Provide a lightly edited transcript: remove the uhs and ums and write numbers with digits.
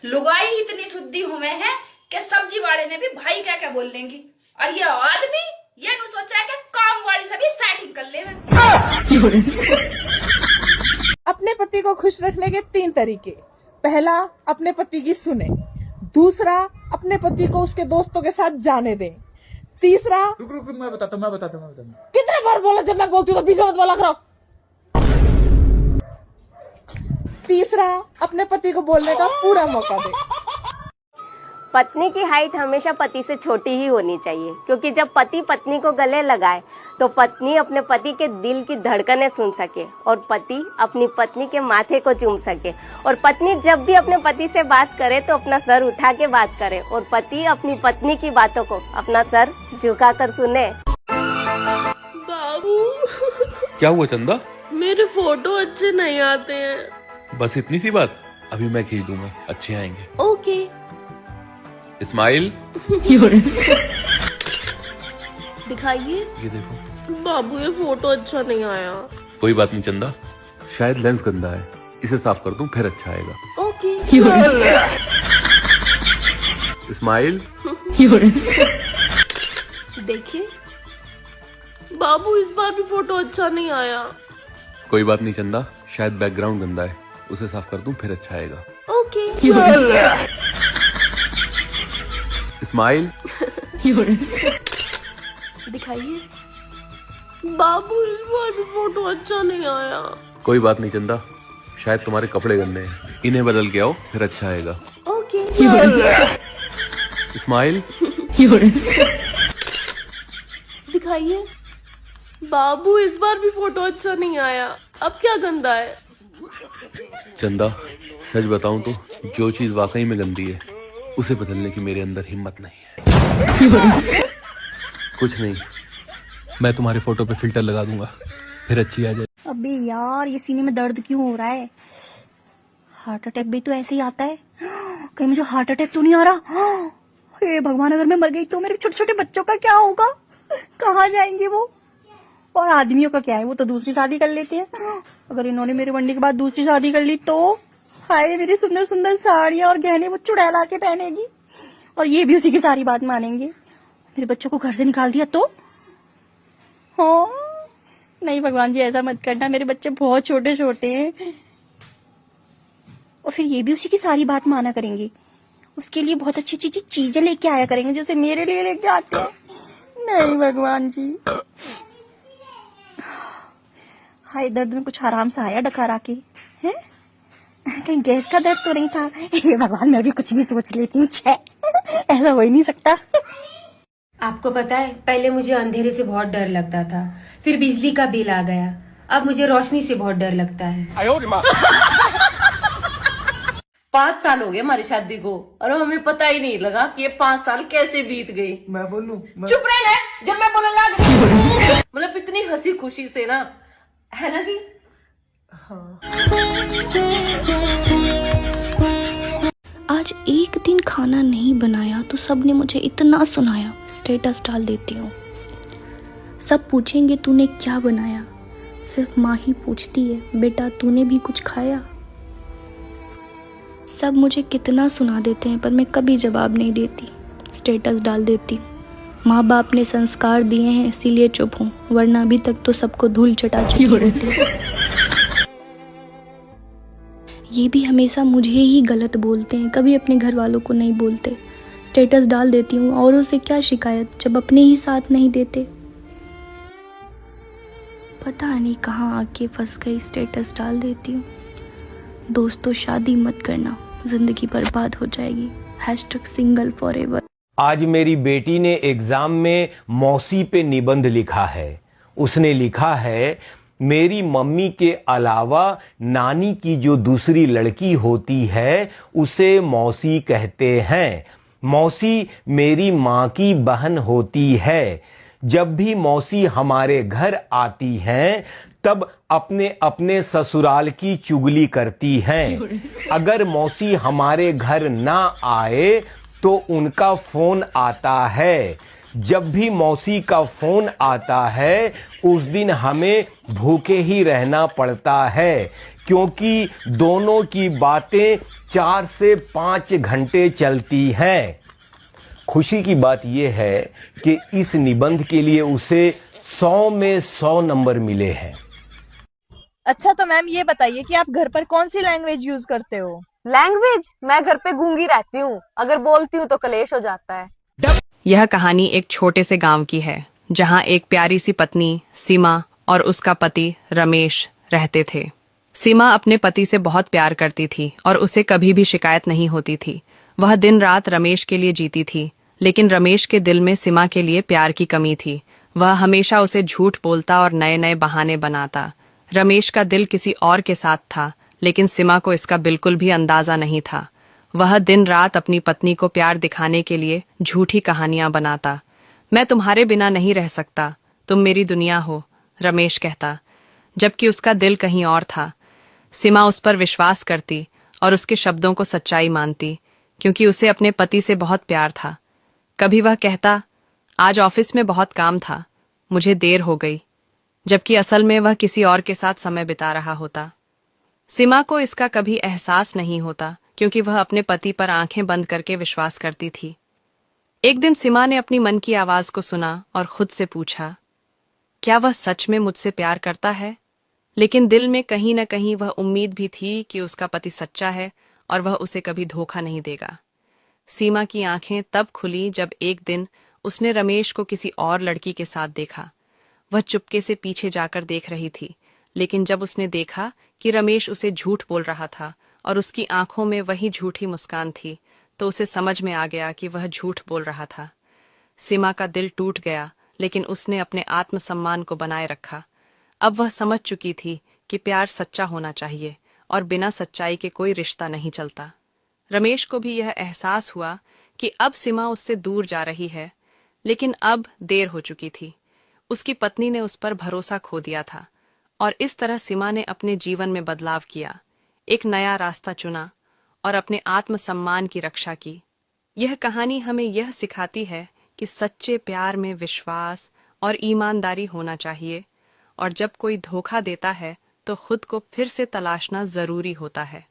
लुगाई इतनी शुद्धि हुए हैं कि सब्जी वाले ने भी भाई क्या क्या बोल लेंगी, और ये आदमी ये नहीं सोचा है कि काम वाली से भी सेटिंग कर ले। अपने पति को खुश रखने के 3 तरीके। पहला, अपने पति की सुने। दूसरा, अपने पति को उसके दोस्तों के साथ जाने दें। तीसरा, रुक मैं बताता हूँ। कितने बार बोला जब मैं बोलती हूँ तो बीच में मत बोला करो। तीसरा, अपने पति को बोलने का पूरा मौका दे। पत्नी की हाइट हमेशा पति से छोटी ही होनी चाहिए, क्योंकि जब पति पत्नी को गले लगाए तो पत्नी अपने पति के दिल की धड़कनें सुन सके और पति अपनी पत्नी के माथे को चूम सके, और पत्नी जब भी अपने पति से बात करे तो अपना सर उठा के बात करे, और पति अपनी पत्नी की बातों को अपना सर झुका कर सुने। बाबू, क्या हुआ चंदा? मेरे फोटो अच्छे नहीं आते हैं। बस इतनी सी बात, अभी मैं खींच दूंगा, अच्छे आएंगे। ओके। इस्माइल दिखाइए। ये देखो। बाबू, ये फोटो अच्छा नहीं आया। कोई बात नहीं चंदा, शायद लेंस गंदा है, इसे साफ कर दूं फिर अच्छा आएगा। ओके। इस्माइल देखिए बाबू, इस बार भी फोटो अच्छा नहीं आया। कोई बात नहीं चंदा, शायद बैकग्राउंड गंदा है, उसे साफ कर दूं फिर अच्छा आएगा। ओके। इस्माइल दिखाइए। बाबू, इस बार भी फोटो अच्छा नहीं आया। कोई बात नहीं चंदा, शायद तुम्हारे कपड़े गंदे हैं, इन्हें बदल के आओ फिर अच्छा आएगा। ओके। इस्माइल दिखाइए। बाबू, इस बार भी फोटो अच्छा नहीं आया। अब क्या गंदा है? चंदा सच बताऊं तो जो चीज वाकई में गंदी है उसे बदलने की मेरे अंदर हिम्मत नहीं है। कुछ नहीं, मैं तुम्हारे फोटो पे फिल्टर लगा दूंगा फिर अच्छी आ जाए। अबे यार, ये सीने में दर्द क्यों हो रहा है? हार्ट अटैक भी तो ऐसे ही आता है। कहीं मुझे हार्ट अटैक तो नहीं आ रहा? हे भगवान, अगर मैं मर गई तो मेरे छोटे छोटे बच्चों का क्या होगा? कहाँ जाएंगे वो? और आदमियों का क्या है, वो तो दूसरी शादी कर लेते हैं। अगर इन्होंने मेरे वनडे के बाद दूसरी शादी कर ली तो हाय, मेरी सुंदर सुंदर साड़ियां और गहने वो चुड़ैला के पहनेगी, और ये भी उसी की सारी बात मानेंगे। मेरे बच्चों को घर से निकाल दिया तो? हाँ, नहीं भगवान जी, ऐसा मत करना, मेरे बच्चे बहुत छोटे छोटे हैं। और फिर ये भी उसी की सारी बात माना करेंगे, उसके लिए बहुत अच्छी अच्छी चीजें लेके आया करेंगे जैसे मेरे लिए लेके आते हैं। नहीं भगवान जी, हाय, दर्द में कुछ आराम से आया डकार आके, हैं? कहीं गैस का दर्द तो नहीं था? हे भगवान, मैं भी कुछ भी सोच लेती हूँ। ऐसा हो ही नहीं सकता। आपको पता है, पहले मुझे अंधेरे से बहुत डर लगता था, फिर बिजली का बिल आ गया, अब मुझे रोशनी से बहुत डर लगता है। 5 साल हो गए हमारी शादी को, और हमें पता ही नहीं लगा कि ये 5 साल कैसे बीत गए। मैं बोलूं? चुप रहे जब मैं बोलने लगी। मतलब इतनी हंसी खुशी से ना, है ना जी? हाँ। आज एक दिन खाना नहीं बनाया तो सबने मुझे इतना सुनाया। स्टेटस डाल देती हूँ, सब पूछेंगे तूने क्या बनाया, सिर्फ माँ ही पूछती है बेटा तूने भी कुछ खाया। सब मुझे कितना सुना देते हैं पर मैं कभी जवाब नहीं देती, स्टेटस डाल देती हूँ। माँ बाप ने संस्कार दिए हैं इसीलिए चुप हूँ, वरना अभी तक तो सबको धूल चटा चुकी होती। ये भी हमेशा मुझे ही गलत बोलते हैं, कभी अपने घर वालों को नहीं बोलते। स्टेटस डाल देती हूँ, औरों से क्या शिकायत जब अपने ही साथ नहीं देते। पता नहीं कहाँ आके फंस गई, स्टेटस डाल देती हूँ। दोस्तों, शादी मत करना, जिंदगी बर्बाद हो जाएगी। #single forever। आज मेरी बेटी ने एग्जाम में मौसी पे निबंध लिखा है। उसने लिखा है, मेरी मम्मी के अलावा नानी की जो दूसरी लड़की होती है उसे मौसी कहते हैं। मौसी मेरी माँ की बहन होती है। जब भी मौसी हमारे घर आती हैं तब अपने अपने ससुराल की चुगली करती हैं। अगर मौसी हमारे घर ना आए तो उनका फोन आता है। जब भी मौसी का फोन आता है उस दिन हमें भूखे ही रहना पड़ता है, क्योंकि दोनों की बातें 4 से 5 घंटे चलती हैं। खुशी की बात यह है कि इस निबंध के लिए उसे 100 में 100 नंबर मिले हैं। अच्छा तो मैम ये बताइए कि आप घर पर कौन सी लैंग्वेज यूज करते हो? लैंग्वेज? मैं घर पे गूंगी रहती हूँ, अगर बोलती हूँ तो कलेश हो जाता है। यह कहानी एक छोटे से गांव की है जहां एक प्यारी सी पत्नी सीमा और उसका पति रमेश रहते थे। सीमा अपने पति से बहुत प्यार करती थी और उसे कभी भी शिकायत नहीं होती थी। वह दिन रात रमेश के लिए जीती थी, लेकिन रमेश के दिल में सीमा के लिए प्यार की कमी थी। वह हमेशा उसे झूठ बोलता और नए नए बहाने बनाता। रमेश का दिल किसी और के साथ था, लेकिन सीमा को इसका बिल्कुल भी अंदाजा नहीं था। वह दिन रात अपनी पत्नी को प्यार दिखाने के लिए झूठी कहानियां बनाता। मैं तुम्हारे बिना नहीं रह सकता, तुम मेरी दुनिया हो, रमेश कहता, जबकि उसका दिल कहीं और था। सीमा उस पर विश्वास करती और उसके शब्दों को सच्चाई मानती, क्योंकि उसे अपने पति से बहुत प्यार था। कभी वह कहता, आज ऑफिस में बहुत काम था, मुझे देर हो गई, जबकि असल में वह किसी और के साथ समय बिता रहा होता। सीमा को इसका कभी एहसास नहीं होता, क्योंकि वह अपने पति पर आंखें बंद करके विश्वास करती थी। एक दिन सीमा ने अपनी मन की आवाज को सुना और खुद से पूछा, क्या वह सच में मुझसे प्यार करता है? लेकिन दिल में कहीं न कहीं वह उम्मीद भी थी कि उसका पति सच्चा है और वह उसे कभी धोखा नहीं देगा। सीमा की आंखें तब खुली जब एक दिन उसने रमेश को किसी और लड़की के साथ देखा। वह चुपके से पीछे जाकर देख रही थी, लेकिन जब उसने देखा कि रमेश उसे झूठ बोल रहा था और उसकी आंखों में वही झूठी मुस्कान थी, तो उसे समझ में आ गया कि वह झूठ बोल रहा था। सीमा का दिल टूट गया, लेकिन उसने अपने आत्मसम्मान को बनाए रखा। अब वह समझ चुकी थी कि प्यार सच्चा होना चाहिए और बिना सच्चाई के कोई रिश्ता नहीं चलता। रमेश को भी यह एहसास हुआ कि अब सीमा उससे दूर जा रही है, लेकिन अब देर हो चुकी थी। उसकी पत्नी ने उस पर भरोसा खो दिया था और इस तरह सीमा ने अपने जीवन में बदलाव किया, एक नया रास्ता चुना और अपने आत्मसम्मान की रक्षा की। यह कहानी हमें यह सिखाती है कि सच्चे प्यार में विश्वास और ईमानदारी होना चाहिए, और जब कोई धोखा देता है तो खुद को फिर से तलाशना जरूरी होता है।